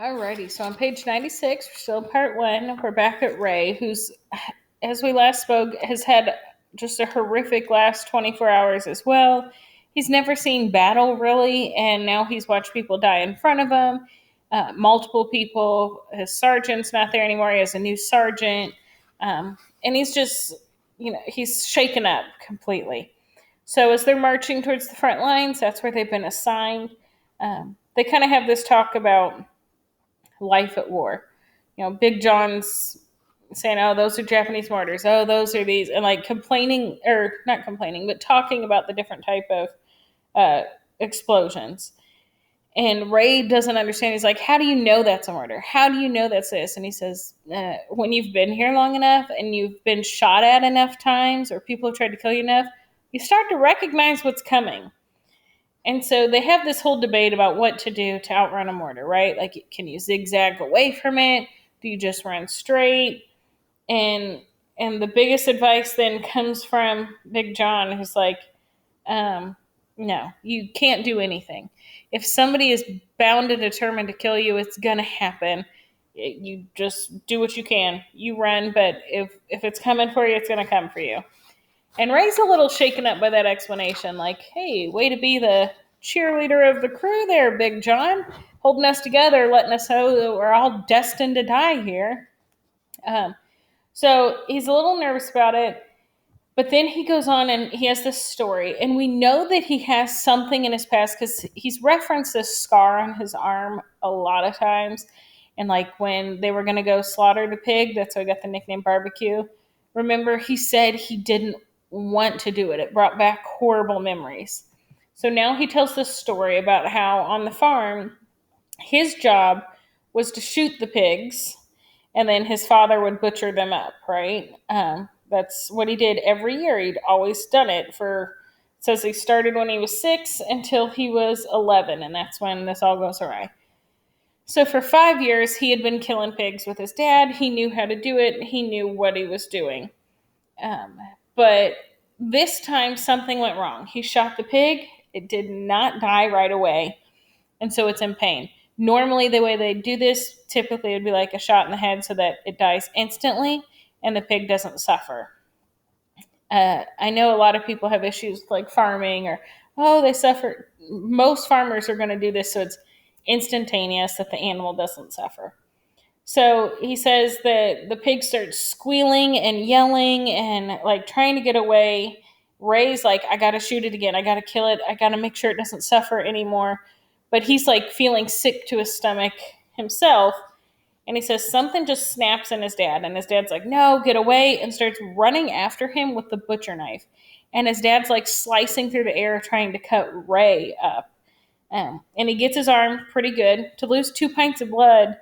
Alrighty, so on page 96, we're still in part one. We're back at Ray, who's, as we last spoke, has had just a horrific last 24 hours as well. He's never seen battle, really, and now he's watched people die in front of him. Multiple people. His sergeant's not there anymore. He has a new sergeant. And he's just, he's shaken up completely. So as they're marching towards the front lines, that's where they've been assigned. They kind of have this talk about life at war. Big John's saying, "Oh, those are Japanese mortars. Oh, those are these," and like complaining, or not complaining, but talking about the different type of uh, explosions. And Ray doesn't understand. He's like, "How do you know that's a mortar? How do you know that's this?" And he says, "When you've been here long enough and you've been shot at enough times, or people have tried to kill you enough, you start to recognize what's coming." And so they have this whole debate about what to do to outrun a mortar, right? Like, can you zigzag away from it? Do you just run straight? And and the biggest advice then comes from Big John, who's like, no, you can't do anything. If somebody is bound and determined to kill you, it's gonna happen. You just do what you can. You run, but if it's coming for you, it's gonna come for you. And Ray's a little shaken up by that explanation. Like, hey, way to be the cheerleader of the crew there, Big John. Holding us together, letting us know that we're all destined to die here. Um, so he's a little nervous about it. But then he goes on and he has this story. And we know that he has something in his past because he's referenced this scar on his arm a lot of times. And like when they were going to go slaughter the pig, that's how he got the nickname barbecue. Remember, he said he didn't want to do it. It brought back horrible memories. So now he tells this story about how on the farm, his job was to shoot the pigs, and then his father would butcher them up, right? That's what he did every year. He'd always done it for, it says he started when he was 6 until he was 11, and that's when this all goes awry. So for 5 years, he had been killing pigs with his dad. He knew how to do it. He knew what he was doing. Um, but this time, something went wrong. He shot the pig. It did not die right away, and so it's in pain. Normally, the way they do this, typically, it would be like a shot in the head so that it dies instantly and the pig doesn't suffer. I know a lot of people have issues like farming or, oh, they suffer. Most farmers are going to do this so it's instantaneous that the animal doesn't suffer. So he says that the pig starts squealing and yelling and like trying to get away. Ray's like, I got to shoot it again. I got to kill it. I got to make sure it doesn't suffer anymore. But he's like feeling sick to his stomach himself. And he says something just snaps in his dad. And his dad's like, no, get away. And starts running after him with the butcher knife. And his dad's like slicing through the air trying to cut Ray up. And he gets his arm pretty good. To lose 2 pints of blood,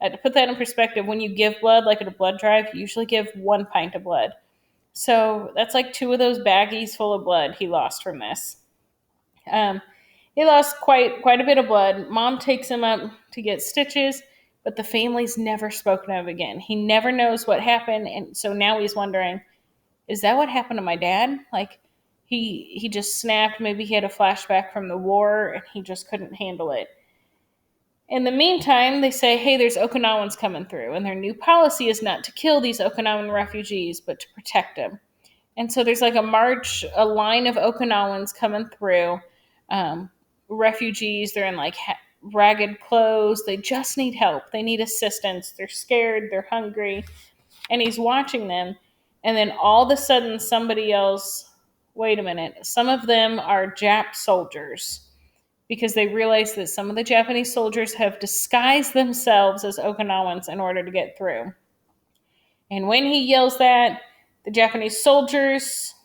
to put that in perspective, when you give blood, like at a blood drive, you usually give 1 pint of blood. So that's like 2 of those baggies full of blood he lost from this. Um, he lost quite a bit of blood. Mom takes him up to get stitches, but the family's never spoken of again. He never knows what happened, and so now he's wondering, is that what happened to my dad? Like he just snapped. Maybe he had a flashback from the war, and he just couldn't handle it. In the meantime, they say, hey, there's Okinawans coming through, and their new policy is not to kill these Okinawan refugees, but to protect them. And so there's like a march, a line of Okinawans coming through, um, refugees. They're in like ragged clothes. They just need help. They need assistance. They're scared. They're hungry. And he's watching them. And then all of a sudden, somebody yells, wait a minute. Some of them are Jap soldiers because they realize that some of the Japanese soldiers have disguised themselves as Okinawans in order to get through. And when he yells that, the Japanese soldiers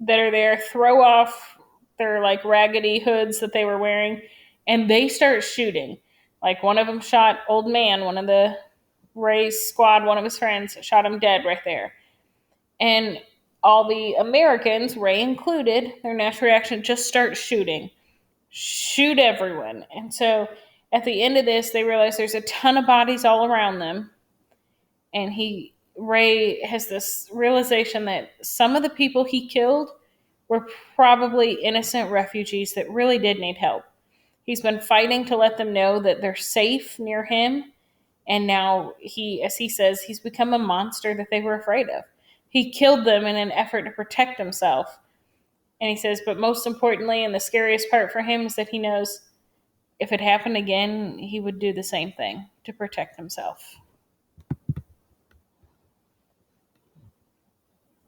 that are there throw off their like raggedy hoods that they were wearing and they start shooting. Like one of them shot Old Man, one of the Ray's squad, one of his friends, shot him dead right there. And all the Americans, Ray included, their natural reaction just start shooting. Shoot everyone. And so at the end of this, they realize there's a ton of bodies all around them. And Ray has this realization that some of the people he killed were probably innocent refugees that really did need help. He's been fighting to let them know that they're safe near him. And now as he says, he's become a monster that they were afraid of. He killed them in an effort to protect himself. And he says, but most importantly, and the scariest part for him is that he knows if it happened again, he would do the same thing to protect himself.